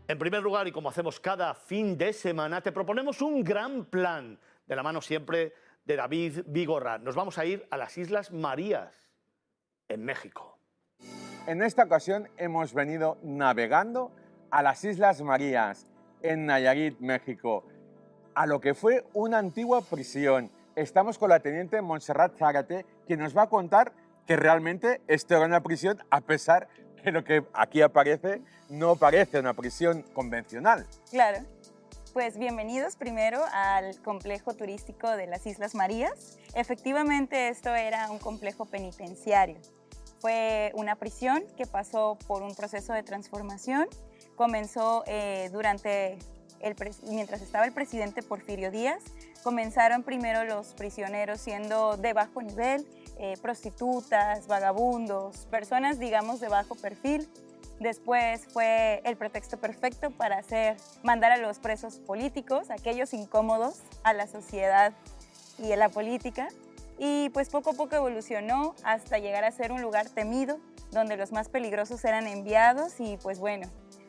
En primer lugar, y como hacemos cada fin de semana, te proponemos un gran plan, de la mano siempre de David Vigorra. Nos vamos a ir a las Islas Marías, en México. En esta ocasión hemos venido navegando a las Islas Marías, en Nayarit, México, a lo que fue una antigua prisión. Estamos con la teniente Montserrat Zárate, que nos va a contar que realmente esto era una prisión, a pesar que lo que aquí aparece no parece una prisión convencional. Claro. Pues bienvenidos primero al complejo turístico de las Islas Marías. Efectivamente, esto era un complejo penitenciario. Fue una prisión que pasó por un proceso de transformación. Comenzó mientras estaba el presidente Porfirio Díaz. Comenzaron primero los prisioneros siendo de bajo nivel, prostitutas, vagabundos, personas, digamos, de bajo perfil. Después fue el pretexto perfecto para mandar a los presos políticos, aquellos incómodos a la sociedad y a la política. Y pues poco a poco evolucionó hasta llegar a ser un lugar temido, donde los más peligrosos eran enviados y pues bueno,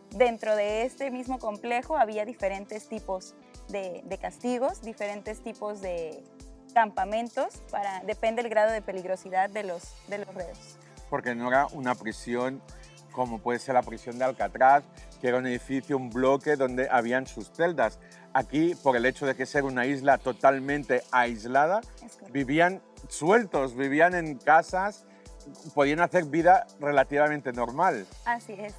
dentro de este mismo complejo había diferentes tipos de castigos, diferentes tipos de campamentos, depende del grado de peligrosidad de los reos. Porque no era una prisión como puede ser la prisión de Alcatraz, que era un edificio, un bloque donde habían sus celdas. Aquí, por el hecho de que ser una isla totalmente aislada, vivían sueltos, vivían en casas, podían hacer vida relativamente normal. Así es.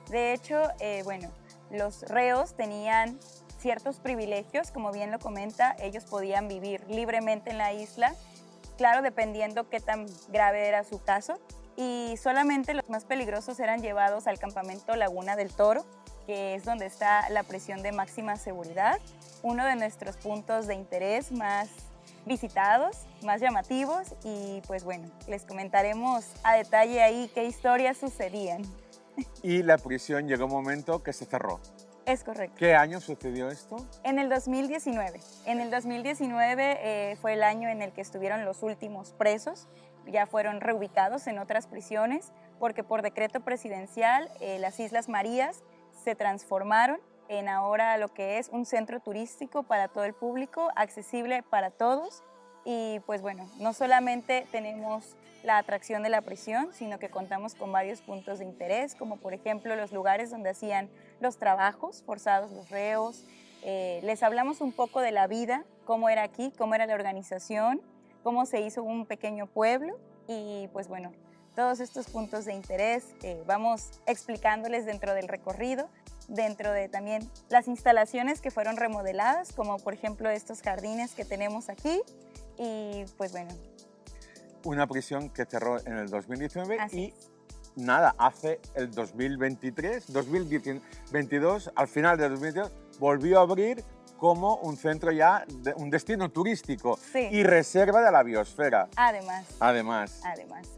De hecho, bueno, los reos tenían ciertos privilegios, como bien lo comenta, ellos podían vivir libremente en la isla, claro, dependiendo qué tan grave era su caso, y solamente los más peligrosos eran llevados al campamento Laguna del Toro, que es donde está la prisión de máxima seguridad, uno de nuestros puntos de interés más visitados, más llamativos, y pues bueno, les comentaremos a detalle ahí qué historias sucedían. Y la prisión llegó un momento que se cerró. Es correcto. ¿Qué año sucedió esto? En el 2019. En el 2019 fue el año en el que estuvieron los últimos presos. Ya fueron reubicados en otras prisiones porque por decreto presidencial las Islas Marías se transformaron en ahora lo que es un centro turístico para todo el público, accesible para todos. Y pues bueno, no solamente tenemos la atracción de la prisión, sino que contamos con varios puntos de interés, como por ejemplo los lugares donde hacían los trabajos forzados los reos. Les hablamos un poco de la vida, cómo era aquí, cómo era la organización, cómo se hizo un pequeño pueblo y pues bueno, todos estos puntos de interés vamos explicándoles dentro del recorrido, dentro de también las instalaciones que fueron remodeladas, como por ejemplo estos jardines que tenemos aquí y pues bueno. Una prisión que cerró en el 2019 Así y nada, hace el 2022, al final del 2022, volvió a abrir como un centro ya, un destino turístico y reserva de la biosfera. Además,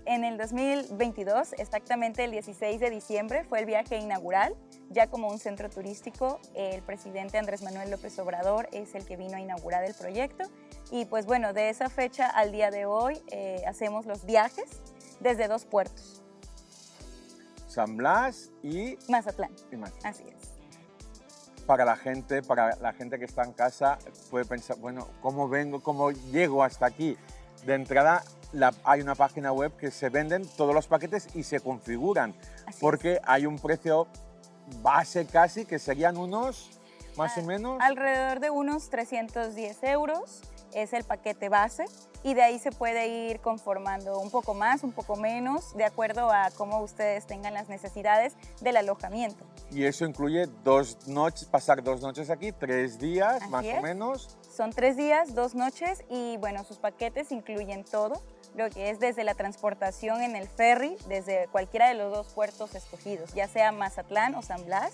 en el 2022, exactamente el 16 de diciembre, fue el viaje inaugural, ya como un centro turístico. El presidente Andrés Manuel López Obrador es el que vino a inaugurar el proyecto. Y pues bueno, de esa fecha al día de hoy hacemos los viajes desde dos puertos. San Blas y Mazatlán. Así es. Para la gente que está en casa puede pensar, bueno, ¿cómo vengo, cómo llego hasta aquí? De entrada hay una página web que se venden todos los paquetes y se configuran, porque hay un precio base casi que serían unos, más o menos... Alrededor de unos 310 euros es el paquete base y de ahí se puede ir conformando un poco más, un poco menos, de acuerdo a cómo ustedes tengan las necesidades del alojamiento. Y eso incluye 2 noches, pasar 2 noches aquí, 3 días más o menos. Son 3 días, 2 noches y bueno, sus paquetes incluyen todo, lo que es desde la transportación en el ferry, desde cualquiera de los 2 puertos escogidos, ya sea Mazatlán o San Blas.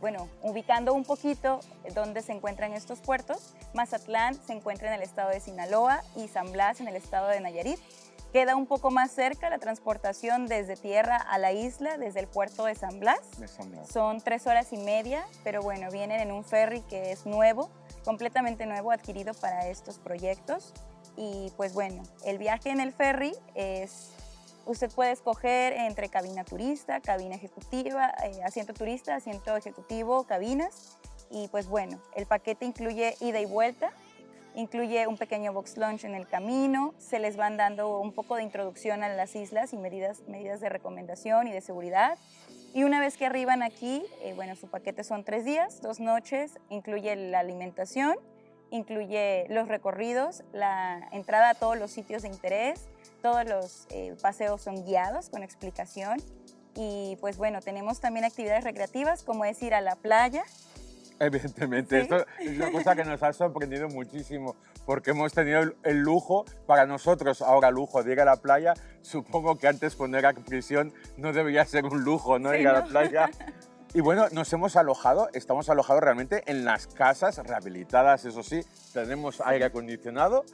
Bueno, ubicando un poquito dónde se encuentran estos puertos, Mazatlán se encuentra en el estado de Sinaloa y San Blas en el estado de Nayarit. Queda un poco más cerca la transportación desde tierra a la isla, desde el puerto de San Blas. Son 3 horas y media, pero bueno, vienen en un ferry que es nuevo, completamente nuevo, adquirido para estos proyectos. Y pues bueno, el viaje en el ferry es Usted puede escoger entre cabina turista, cabina ejecutiva, asiento turista, asiento ejecutivo, cabinas. Y pues bueno, el paquete incluye ida y vuelta, incluye un pequeño box lunch en el camino, se les van dando un poco de introducción a las islas y medidas de recomendación y de seguridad. Y una vez que arriban aquí, bueno, su paquete son 3 días, 2 noches, incluye la alimentación, incluye los recorridos, la entrada a todos los sitios de interés, todos los paseos son guiados con explicación y pues bueno, tenemos también actividades recreativas como es ir a la playa. Evidentemente, Sí. esto es una cosa que nos ha sorprendido muchísimo, porque hemos tenido el lujo, para nosotros ahora lujo, de ir a la playa. Supongo que antes cuando era prisión no debería ser un lujo, ¿no? Sí, Ir a la ¿no? playa. Y bueno, nos hemos alojado, estamos alojados realmente en las casas rehabilitadas, eso sí, tenemos aire acondicionado,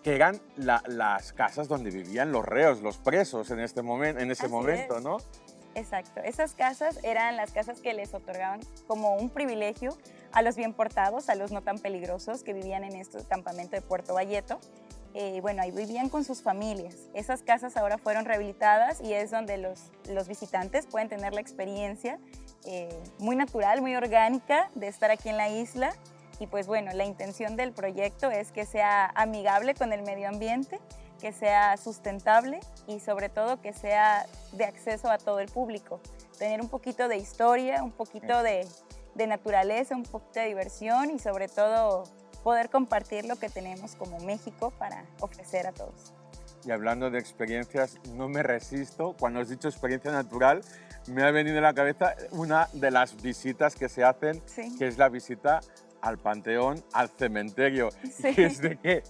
que eran las casas donde vivían los reos, los presos en ese Así momento, es. ¿no? Exacto, esas casas eran las casas que les otorgaban como un privilegio a los bien portados, a los no tan peligrosos que vivían en este campamento de Puerto Valleto. Bueno, ahí vivían con sus familias. Esas casas ahora fueron rehabilitadas y es donde los visitantes pueden tener la experiencia muy natural, muy orgánica de estar aquí en la isla. Y pues bueno, la intención del proyecto es que sea amigable con el medio ambiente, que sea sustentable y sobre todo que sea de acceso a todo el público. Tener un poquito de historia, un poquito de naturaleza, un poquito de diversión y sobre todo poder compartir lo que tenemos como México para ofrecer a todos. Y hablando de experiencias, no me resisto, cuando has dicho experiencia natural, me ha venido a la cabeza una de las visitas que se hacen, Sí. que es la visita al panteón, al cementerio. Sí. Y es de que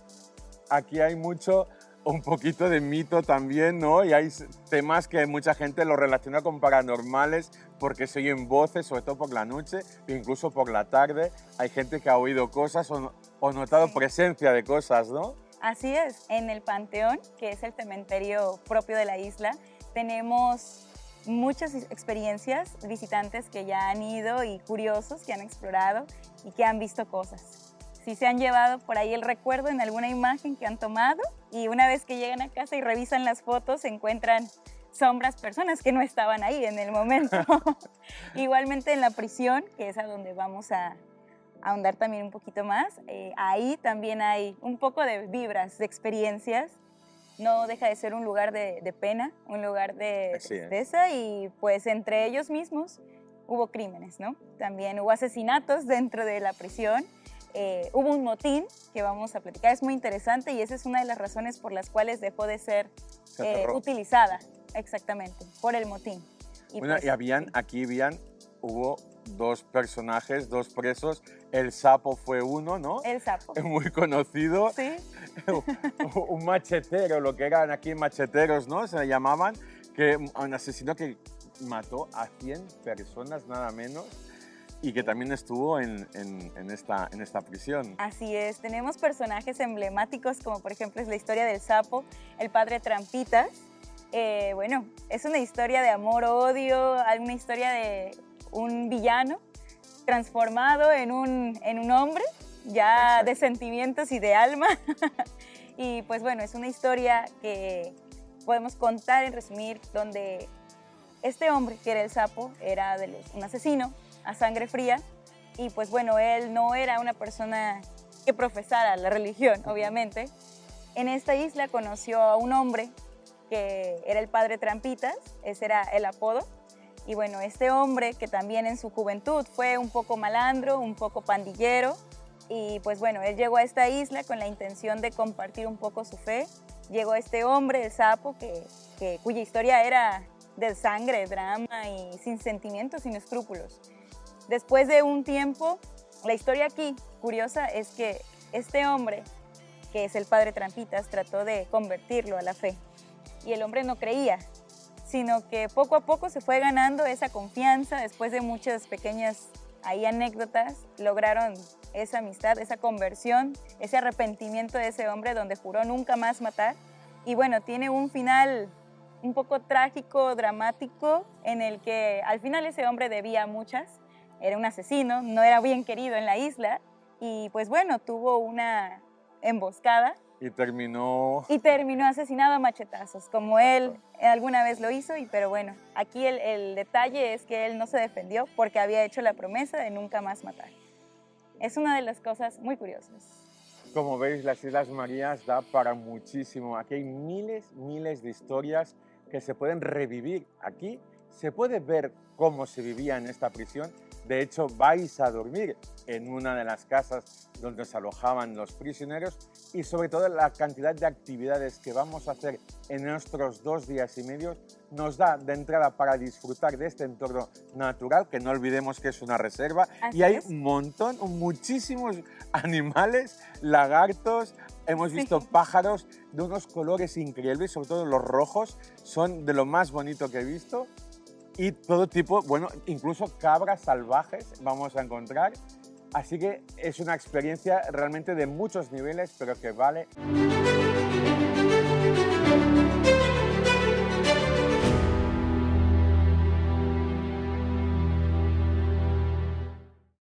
aquí hay mucho, un poquito de mito también, ¿no? Y hay temas que mucha gente lo relaciona con paranormales porque se oyen voces, sobre todo por la noche, e incluso por la tarde. Hay gente que ha oído cosas o notado Sí. presencia de cosas, ¿no? Así es, en el Panteón, que es el cementerio propio de la isla, tenemos muchas experiencias, visitantes que ya han ido y curiosos que han explorado y que han visto cosas. Sí se han llevado por ahí el recuerdo en alguna imagen que han tomado y una vez que llegan a casa y revisan las fotos se encuentran sombras, personas que no estaban ahí en el momento. Igualmente en la prisión, que es a donde vamos a ahondar también un poquito más, ahí también hay un poco de vibras, de experiencias. No deja de ser un lugar de pena, un lugar de Así es. tristeza y pues entre ellos mismos hubo crímenes, ¿no? También hubo asesinatos dentro de la prisión, hubo un motín que vamos a platicar, es muy interesante y esa es una de las razones por las cuales dejó de ser Se cerró. utilizada, exactamente, por el motín. Bueno, pues, y aquí hubo 2 personajes, 2 presos. El Sapo fue uno, ¿no? el sapo. Muy conocido. Sí, Un machetero, lo que eran aquí macheteros, ¿no? Se llamaban, que un asesino que mató a 100 personas nada menos y que también estuvo en esta prisión. así es. Tenemos personajes emblemáticos como por ejemplo es la historia del sapo, el padre Trampitas. Bueno, es una historia de amor-odio, una historia de un villano transformado en un hombre ya Exacto. de sentimientos y de alma. Y pues bueno, es una historia que podemos contar en resumir donde este hombre que era el sapo era un asesino a sangre fría y pues bueno, él no era una persona que profesara la religión, obviamente. En esta isla conoció a un hombre que era el padre Trampitas, ese era el apodo. Y bueno, este hombre que también en su juventud fue un poco malandro, un poco pandillero, y pues bueno, él llegó a esta isla con la intención de compartir un poco su fe. Llegó este hombre, el sapo, cuya historia era de sangre, drama y sin sentimientos, sin escrúpulos. Después de un tiempo, la historia aquí, curiosa, es que este hombre, que es el padre Trampitas, trató de convertirlo a la fe. Y el hombre no creía, sino que poco a poco se fue ganando esa confianza. Después de muchas pequeñas anécdotas, lograron esa amistad, esa conversión, ese arrepentimiento de ese hombre donde juró nunca más matar. Y bueno, tiene un final un poco trágico, dramático, en el que al final ese hombre debía muchas, era un asesino, no era bien querido en la isla y pues bueno, tuvo una emboscada Y terminó... Y terminó asesinado a machetazos, como él alguna vez lo hizo, pero bueno, aquí el detalle es que él no se defendió porque había hecho la promesa de nunca más matar. Es una de las cosas muy curiosas. Como veis, las Islas Marías da para muchísimo. Aquí hay miles de historias que se pueden revivir. Aquí se puede ver cómo se vivía en esta prisión. De hecho, vais a dormir en una de las casas donde se alojaban los prisioneros y sobre todo la cantidad de actividades que vamos a hacer en nuestros 2 días y medio nos da de entrada para disfrutar de este entorno natural, que no olvidemos que es una reserva. Así y hay es. un montón, muchísimos animales, lagartos, hemos visto pájaros de unos colores increíbles, sobre todo los rojos, son de lo más bonito que he visto. Y todo tipo, bueno, incluso cabras salvajes vamos a encontrar. Así que es una experiencia realmente de muchos niveles, pero que vale